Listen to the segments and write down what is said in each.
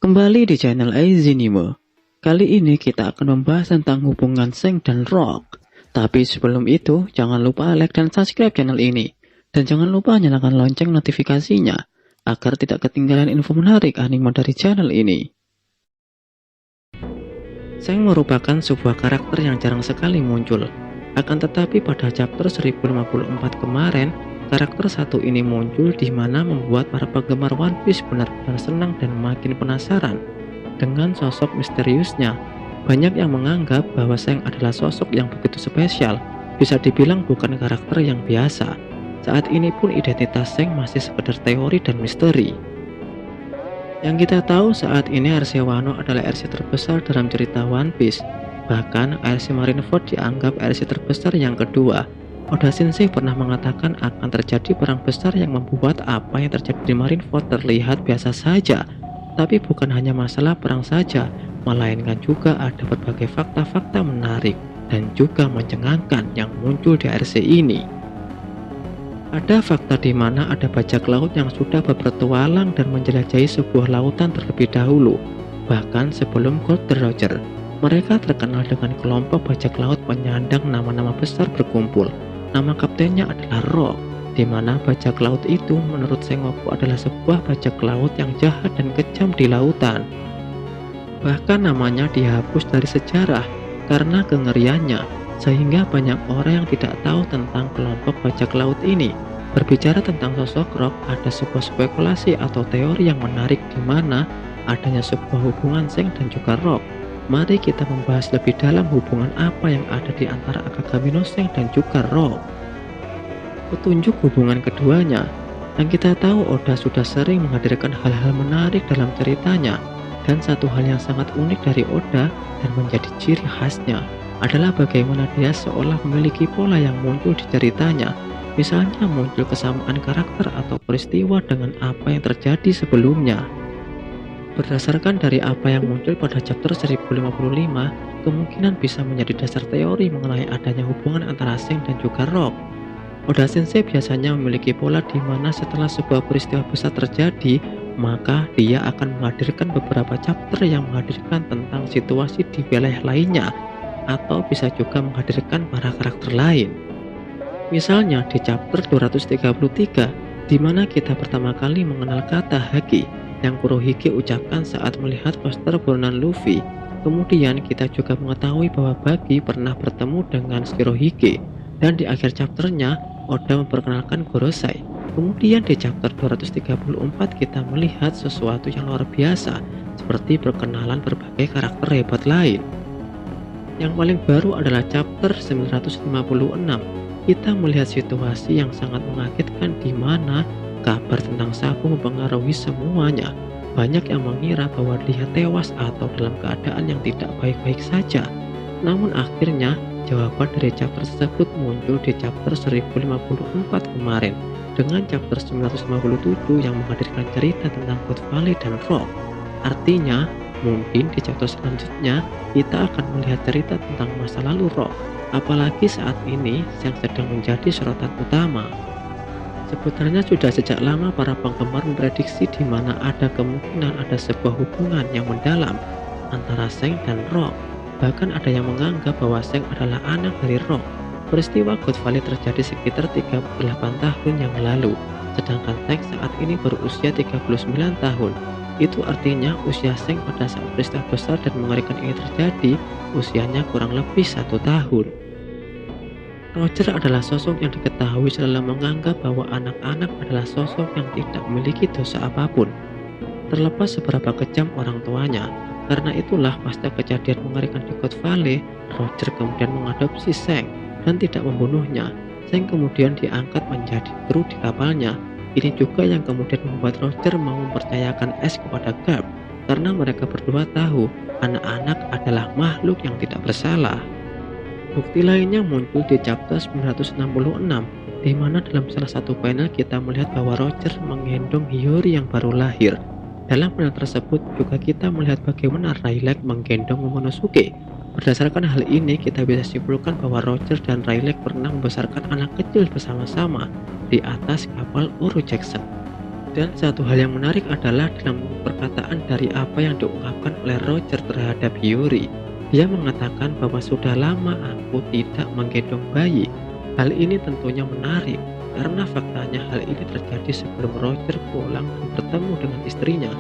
Kembali di channel Aizinimo. Kali ini kita akan membahas tentang hubungan Seng dan Rock. Tapi sebelum itu, jangan lupa like dan subscribe channel ini. Dan jangan lupa nyalakan lonceng notifikasinya, agar tidak ketinggalan info menarik anime dari channel ini. Seng merupakan sebuah karakter yang jarang sekali muncul. Akan tetapi pada chapter 1054 kemarin, karakter satu ini muncul di mana membuat para penggemar One Piece benar-benar senang dan makin penasaran dengan sosok misteriusnya. Banyak yang menganggap bahwa Seng adalah sosok yang begitu spesial, bisa dibilang bukan karakter yang biasa. Saat ini pun identitas Seng masih sekedar teori dan misteri. Yang kita tahu saat ini RC Wano adalah RC terbesar dalam cerita One Piece. Bahkan RC Marineford dianggap RC terbesar yang kedua. Oda Sensei pernah mengatakan akan terjadi perang besar yang membuat apa yang terjadi di Marineford terlihat biasa saja. Tapi bukan hanya masalah perang saja, melainkan juga ada berbagai fakta-fakta menarik dan juga mencengangkan yang muncul di RC ini. Ada fakta di mana ada bajak laut yang sudah berpetualang dan menjelajahi sebuah lautan terlebih dahulu, bahkan sebelum Golden Roger. Mereka terkenal dengan kelompok bajak laut penyandang nama-nama besar berkumpul. Nama kaptennya adalah Rock, di mana bajak laut itu menurut Sengoku adalah sebuah bajak laut yang jahat dan kejam di lautan. Bahkan namanya dihapus dari sejarah karena kengeriannya, sehingga banyak orang yang tidak tahu tentang kelompok bajak laut ini. Berbicara tentang sosok Rock, ada sebuah spekulasi atau teori yang menarik di mana adanya sebuah hubungan Seng dan juga Rock. Mari kita membahas lebih dalam hubungan apa yang ada di antara Akagami no Seng dan juga Rock. Petunjuk hubungan keduanya. Yang kita tahu, Oda sudah sering menghadirkan hal-hal menarik dalam ceritanya, dan satu hal yang sangat unik dari Oda dan menjadi ciri khasnya adalah bagaimana dia seolah memiliki pola yang muncul di ceritanya. Misalnya muncul kesamaan karakter atau peristiwa dengan apa yang terjadi sebelumnya. Berdasarkan dari apa yang muncul pada chapter 1055, kemungkinan bisa menjadi dasar teori mengenai adanya hubungan antara Seng dan juga Rock. Oda Sensei biasanya memiliki pola di mana setelah sebuah peristiwa besar terjadi, maka dia akan menghadirkan beberapa chapter yang menghadirkan tentang situasi di wilayah lainnya, atau bisa juga menghadirkan para karakter lain. Misalnya di chapter 233, di mana kita pertama kali mengenal kata Haki yang Kurohige ucapkan saat melihat poster buronan Luffy. Kemudian kita juga mengetahui bahwa Buggy pernah bertemu dengan Shirohige, dan di akhir chapternya Oda memperkenalkan Gorosei. Kemudian di chapter 234 kita melihat sesuatu yang luar biasa, seperti perkenalan berbagai karakter hebat lain. Yang paling baru adalah chapter 956. Kita melihat situasi yang sangat mengagetkan di mana kabar tentang Sabu mempengaruhi semuanya. Banyak yang mengira bahwa dia tewas atau dalam keadaan yang tidak baik-baik saja. Namun akhirnya jawaban dari chapter tersebut muncul di chapter 1054 kemarin dengan chapter 957 yang menghadirkan cerita tentang God Valley dan Rock. Artinya, mungkin di chapter selanjutnya kita akan melihat cerita tentang masa lalu Rock, apalagi saat ini yang sedang menjadi sorotan utama. Sebenarnya sudah sejak lama para penggemar memprediksi di mana ada kemungkinan ada sebuah hubungan yang mendalam antara Seng dan Rock. Bahkan ada yang menganggap bahwa Seng adalah anak dari Rock. Peristiwa God Valley terjadi sekitar 38 tahun yang lalu, sedangkan Seng saat ini berusia 39 tahun. Itu artinya usia Seng pada saat peristiwa besar dan mengerikan ini terjadi, usianya kurang lebih 1 tahun. Roger adalah sosok yang diketahui selalu menganggap bahwa anak-anak adalah sosok yang tidak memiliki dosa apapun, terlepas seberapa kejam orang tuanya. Karena itulah pasca kejadian mengerikan di God Valley, Roger kemudian mengadopsi Seng dan tidak membunuhnya. Seng kemudian diangkat menjadi kru di kapalnya. Ini juga yang kemudian membuat Roger mau mempercayakan Ace kepada Garp, karena mereka berdua tahu anak-anak adalah makhluk yang tidak bersalah. Bukti lainnya muncul di chapter 966, di mana dalam salah satu panel kita melihat bahwa Roger menggendong Hiyori yang baru lahir. Dalam panel tersebut juga kita melihat bagaimana Rayleigh menggendong Momonosuke. Berdasarkan hal ini, kita bisa simpulkan bahwa Roger dan Rayleigh pernah membesarkan anak kecil bersama-sama di atas kapal Uru Jackson. Dan satu hal yang menarik adalah dalam perkataan dari apa yang diungkapkan oleh Roger terhadap Yuri. Dia mengatakan bahwa sudah lama aku tidak menggendong bayi. Hal ini tentunya menarik karena faktanya hal ini terjadi sebelum Roger pulang dan bertemu dengan istrinya.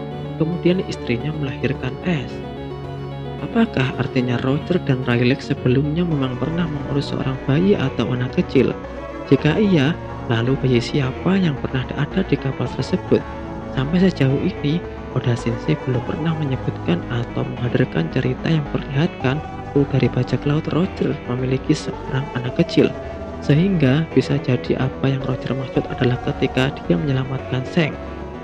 Kemudian istrinya melahirkan Ash. Apakah artinya Roger dan Rayleigh sebelumnya memang pernah mengurus seorang bayi atau anak kecil? Jika iya, lalu bayi siapa yang pernah ada di kapal tersebut? Sampai sejauh ini, Oda Sensei belum pernah menyebutkan atau menghadirkan cerita yang memperlihatkan dari bajak laut Roger memiliki seorang anak kecil. Sehingga bisa jadi apa yang Roger maksud adalah ketika dia menyelamatkan Zheng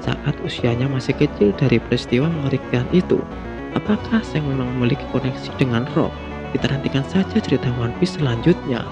saat usianya masih kecil dari peristiwa mengerikan itu. Apakah Zheng memang memiliki koneksi dengan Rob? Kita nantikan saja cerita One Piece selanjutnya.